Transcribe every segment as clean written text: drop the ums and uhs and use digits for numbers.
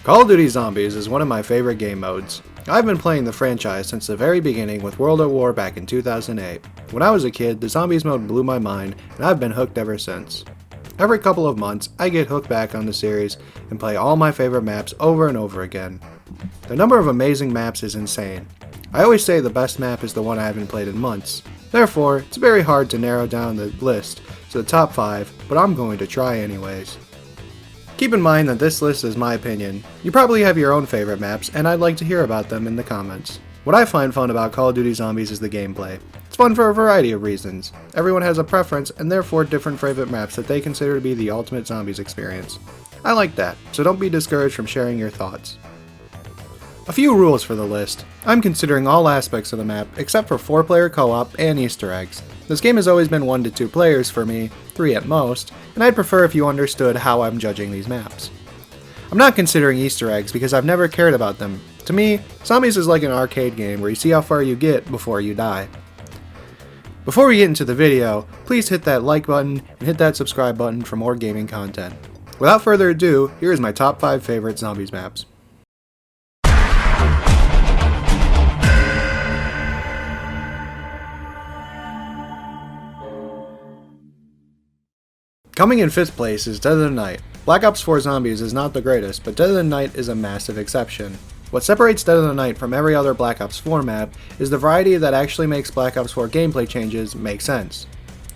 Call of Duty Zombies is one of my favorite game modes. I've been playing the franchise since the very beginning with World at War back in 2008. When I was a kid, the Zombies mode blew my mind, and I've been hooked ever since. Every couple of months, I get hooked back on the series and play all my favorite maps over and over again. The number of amazing maps is insane. I always say the best map is the one I haven't played in months. Therefore, it's very hard to narrow down the list to the top 5, but I'm going to try anyways. Keep in mind that this list is my opinion. You probably have your own favorite maps, and I'd like to hear about them in the comments. What I find fun about Call of Duty Zombies is the gameplay. It's fun for a variety of reasons. Everyone has a preference, and therefore different favorite maps that they consider to be the ultimate Zombies experience. I like that, so don't be discouraged from sharing your thoughts. A few rules for the list. I'm considering all aspects of the map, except for 4-player co-op and Easter eggs. This game has always been 1 to 2 players for me, 3 at most, and I'd prefer if you understood how I'm judging these maps. I'm not considering Easter eggs because I've never cared about them. To me, Zombies is like an arcade game where you see how far you get before you die. Before we get into the video, please hit that like button and hit that subscribe button for more gaming content. Without further ado, here is my top 5 favorite Zombies maps. Coming in 5th place is Dead of the Night. Black Ops 4 Zombies is not the greatest, but Dead of the Night is a massive exception. What separates Dead of the Night from every other Black Ops 4 map is the variety that actually makes Black Ops 4 gameplay changes make sense.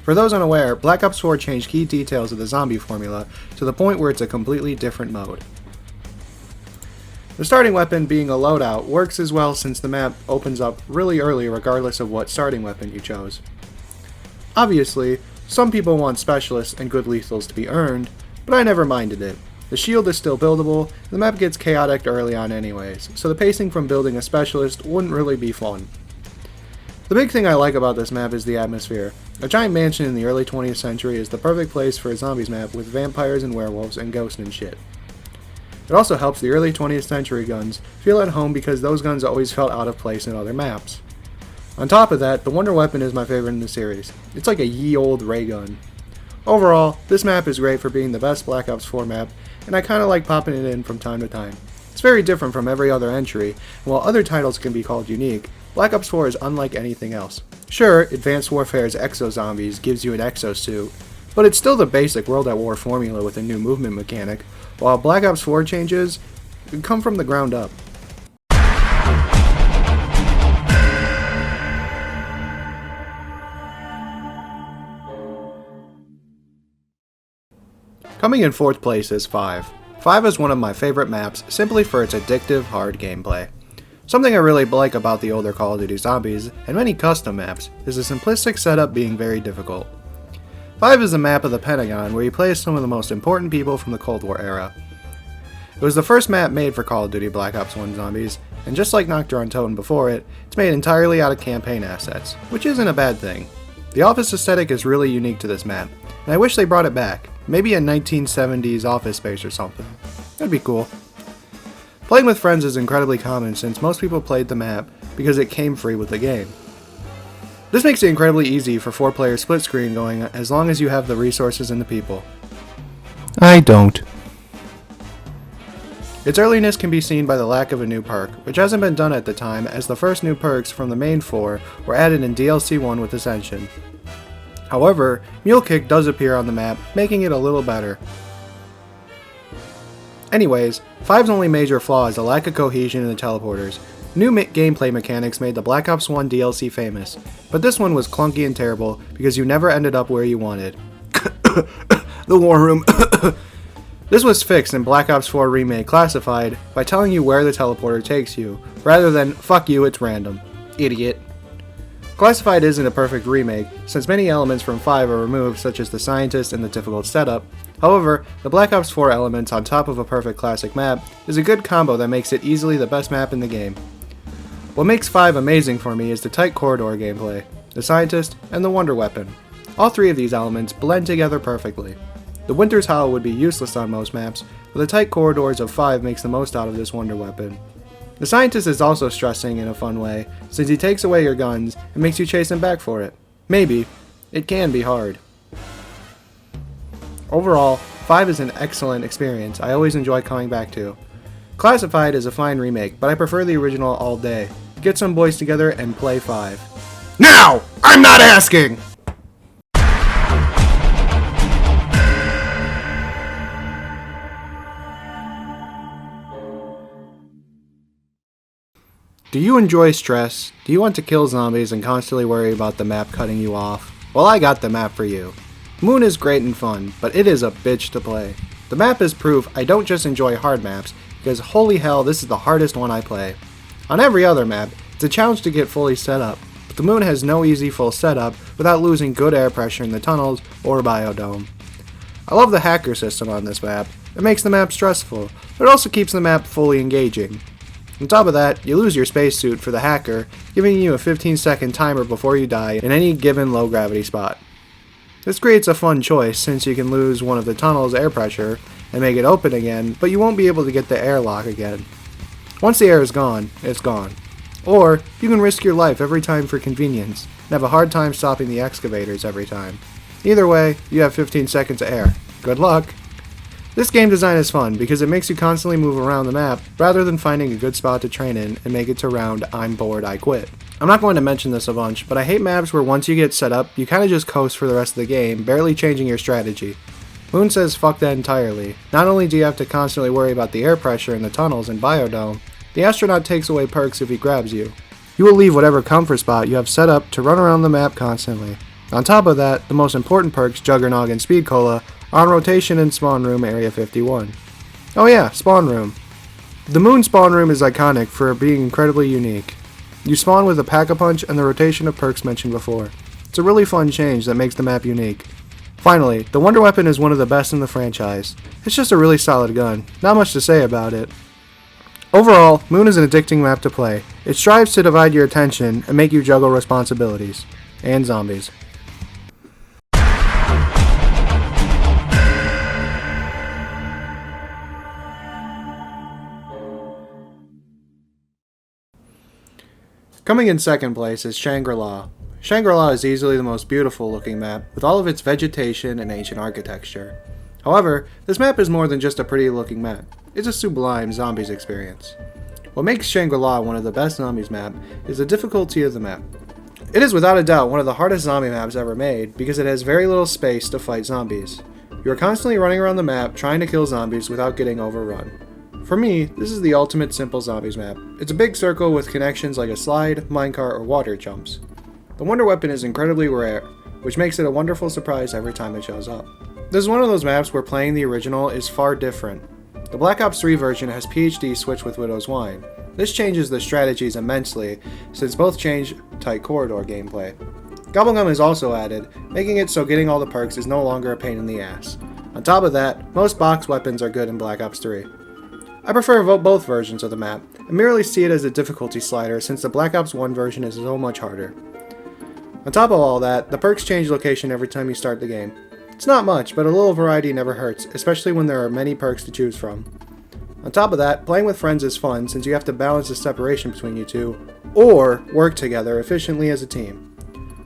For those unaware, Black Ops 4 changed key details of the zombie formula to the point where it's a completely different mode. The starting weapon being a loadout works as well since the map opens up really early regardless of what starting weapon you chose. Obviously, some people want specialists and good lethals to be earned, but I never minded it. The shield is still buildable, and the map gets chaotic early on anyways, so the pacing from building a specialist wouldn't really be fun. The big thing I like about this map is the atmosphere. A giant mansion in the early 20th century is the perfect place for a zombies map with vampires and werewolves and ghosts and shit. It also helps the early 20th century guns feel at home because those guns always felt out of place in other maps. On top of that, the Wonder Weapon is my favorite in the series. It's like a ye old ray gun. Overall, this map is great for being the best Black Ops 4 map, and I kinda like popping it in from time to time. It's very different from every other entry, and while other titles can be called unique, Black Ops 4 is unlike anything else. Sure, Advanced Warfare's Exo-Zombies gives you an exosuit, but it's still the basic World at War formula with a new movement mechanic, while Black Ops 4 changes come from the ground up. Coming in 4th place is 5. 5 is one of my favorite maps simply for its addictive, hard gameplay. Something I really like about the older Call of Duty Zombies, and many custom maps, is the simplistic setup being very difficult. 5 is a map of the Pentagon where you play as some of the most important people from the Cold War era. It was the first map made for Call of Duty Black Ops 1 Zombies, and just like Nocturne Totem before it, it's made entirely out of campaign assets, which isn't a bad thing. The office aesthetic is really unique to this map, and I wish they brought it back. Maybe a 1970s office space or something. That'd be cool. Playing with friends is incredibly common since most people played the map because it came free with the game. This makes it incredibly easy for 4-player split screen going as long as you have the resources and the people. I don't. Its earliness can be seen by the lack of a new perk, which hasn't been done at the time as the first new perks from the main 4 were added in DLC 1 with Ascension. However, Mule Kick does appear on the map, making it a little better. Anyways, 5's only major flaw is the lack of cohesion in the teleporters. New gameplay mechanics made the Black Ops 1 DLC famous, but this one was clunky and terrible because you never ended up where you wanted. The War Room. This was fixed in Black Ops 4 Remake Classified by telling you where the teleporter takes you, rather than, fuck you, it's random. Idiot. Classified isn't a perfect remake, since many elements from 5 are removed such as the scientist and the difficult setup. However, the Black Ops 4 elements on top of a perfect classic map is a good combo that makes it easily the best map in the game. What makes 5 amazing for me is the tight corridor gameplay, the scientist, and the Wonder Weapon. All 3 of these elements blend together perfectly. The Winter's Howl would be useless on most maps, but the tight corridors of 5 makes the most out of this Wonder Weapon. The scientist is also stressing in a fun way, since he takes away your guns and makes you chase him back for it. Maybe. It can be hard. Overall, 5 is an excellent experience I always enjoy coming back to. Classified is a fine remake, but I prefer the original all day. Get some boys together and play 5. Now! I'm not asking! Do you enjoy stress? Do you want to kill zombies and constantly worry about the map cutting you off? Well, I got the map for you. Moon is great and fun, but it is a bitch to play. The map is proof I don't just enjoy hard maps, because holy hell, this is the hardest one I play. On every other map, it's a challenge to get fully set up, but the Moon has no easy full setup without losing good air pressure in the tunnels or biodome. I love the hacker system on this map. It makes the map stressful, but it also keeps the map fully engaging. On top of that, you lose your spacesuit for the hacker, giving you a 15-second timer before you die in any given low-gravity spot. This creates a fun choice since you can lose one of the tunnel's air pressure and make it open again, but you won't be able to get the airlock again. Once the air is gone, it's gone. Or, you can risk your life every time for convenience, and have a hard time stopping the excavators every time. Either way, you have 15 seconds of air. Good luck! This game design is fun because it makes you constantly move around the map rather than finding a good spot to train in and make it to round I'm bored, I quit. I'm not going to mention this a bunch, but I hate maps where once you get set up, you kinda just coast for the rest of the game, barely changing your strategy. Moon says fuck that entirely. Not only do you have to constantly worry about the air pressure in the tunnels and biodome, the astronaut takes away perks if he grabs you. You will leave whatever comfort spot you have set up to run around the map constantly. On top of that, the most important perks, Juggernog and Speed Cola, are on rotation in Spawn Room Area 51. Oh yeah, Spawn Room. The Moon Spawn Room is iconic for being incredibly unique. You spawn with a Pack-a-Punch and the rotation of perks mentioned before. It's a really fun change that makes the map unique. Finally, the Wonder Weapon is one of the best in the franchise. It's just a really solid gun, not much to say about it. Overall, Moon is an addicting map to play. It strives to divide your attention and make you juggle responsibilities. And zombies. Coming in second place is Shangala. Shangala is easily the most beautiful looking map, with all of its vegetation and ancient architecture. However, this map is more than just a pretty looking map. It's a sublime zombies experience. What makes Shangala one of the best zombies map is the difficulty of the map. It is without a doubt one of the hardest zombie maps ever made because it has very little space to fight zombies. You are constantly running around the map trying to kill zombies without getting overrun. For me, this is the ultimate simple zombies map. It's a big circle with connections like a slide, minecart, or water jumps. The Wonder Weapon is incredibly rare, which makes it a wonderful surprise every time it shows up. This is one of those maps where playing the original is far different. The Black Ops 3 version has PhD switched with Widow's Wine. This changes the strategies immensely, since both change tight corridor gameplay. Gobblegum is also added, making it so getting all the perks is no longer a pain in the ass. On top of that, most box weapons are good in Black Ops 3. I prefer both versions of the map, and merely see it as a difficulty slider since the Black Ops 1 version is so much harder. On top of all that, the perks change location every time you start the game. It's not much, but a little variety never hurts, especially when there are many perks to choose from. On top of that, playing with friends is fun since you have to balance the separation between you two, or work together efficiently as a team.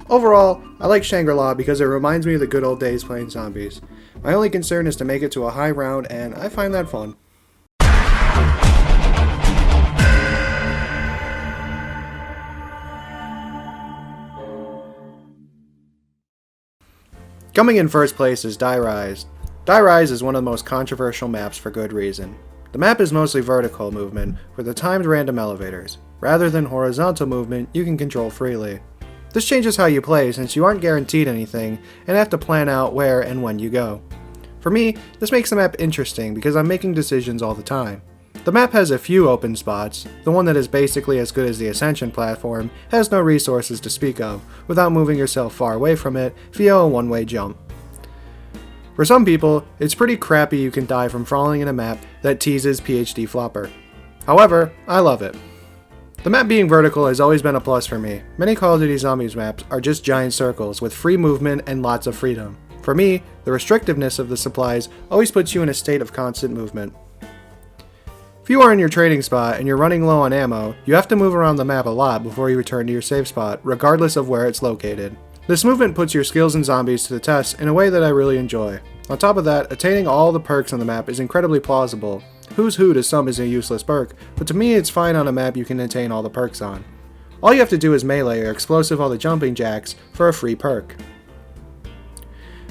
Overall, I like Shangri-La because it reminds me of the good old days playing zombies. My only concern is to make it to a high round, and I find that fun. Coming in first place is Dirise. Dirise is one of the most controversial maps for good reason. The map is mostly vertical movement with the timed random elevators. Rather than horizontal movement, you can control freely. This changes how you play since you aren't guaranteed anything and have to plan out where and when you go. For me, this makes the map interesting because I'm making decisions all the time. The map has a few open spots. The one that is basically as good as the Ascension platform has no resources to speak of, without moving yourself far away from it via a one-way jump. For some people, it's pretty crappy you can die from falling in a map that teases PhD Flopper. However, I love it. The map being vertical has always been a plus for me. Many Call of Duty Zombies maps are just giant circles with free movement and lots of freedom. For me, the restrictiveness of the supplies always puts you in a state of constant movement. If you are in your trading spot and you're running low on ammo, you have to move around the map a lot before you return to your safe spot, regardless of where it's located. This movement puts your skills in zombies to the test in a way that I really enjoy. On top of that, attaining all the perks on the map is incredibly plausible. Who's Who to some is a useless perk, but to me it's fine on a map you can attain all the perks on. All you have to do is melee or explosive all the jumping jacks for a free perk.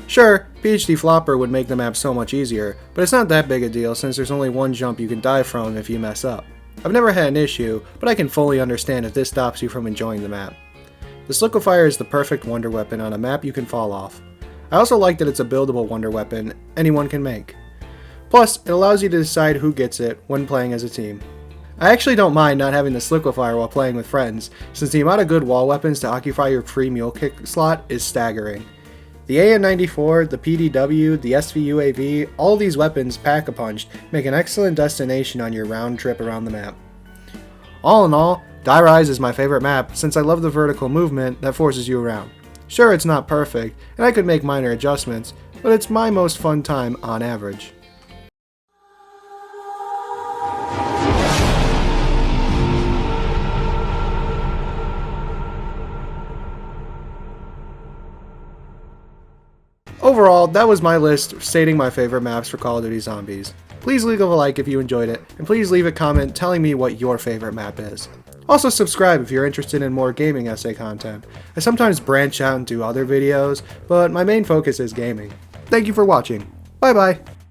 Sure, PhD Flopper would make the map so much easier, but it's not that big a deal since there's only one jump you can die from if you mess up. I've never had an issue, but I can fully understand if this stops you from enjoying the map. This liquefier is the perfect wonder weapon on a map you can fall off. I also like that it's a buildable wonder weapon anyone can make. Plus, it allows you to decide who gets it when playing as a team. I actually don't mind not having this liquefier while playing with friends, since the amount of good wall weapons to occupy your free mule kick slot is staggering. The AN-94, the PDW, the SVUAV, all these weapons pack-a-punched make an excellent destination on your round trip around the map. All in all, Dirise is my favorite map since I love the vertical movement that forces you around. Sure, it's not perfect, and I could make minor adjustments, but it's my most fun time on average. Overall, that was my list stating my favorite maps for Call of Duty Zombies. Please leave a like if you enjoyed it, and please leave a comment telling me what your favorite map is. Also subscribe if you're interested in more gaming essay content. I sometimes branch out and do other videos, but my main focus is gaming. Thank you for watching. Bye bye!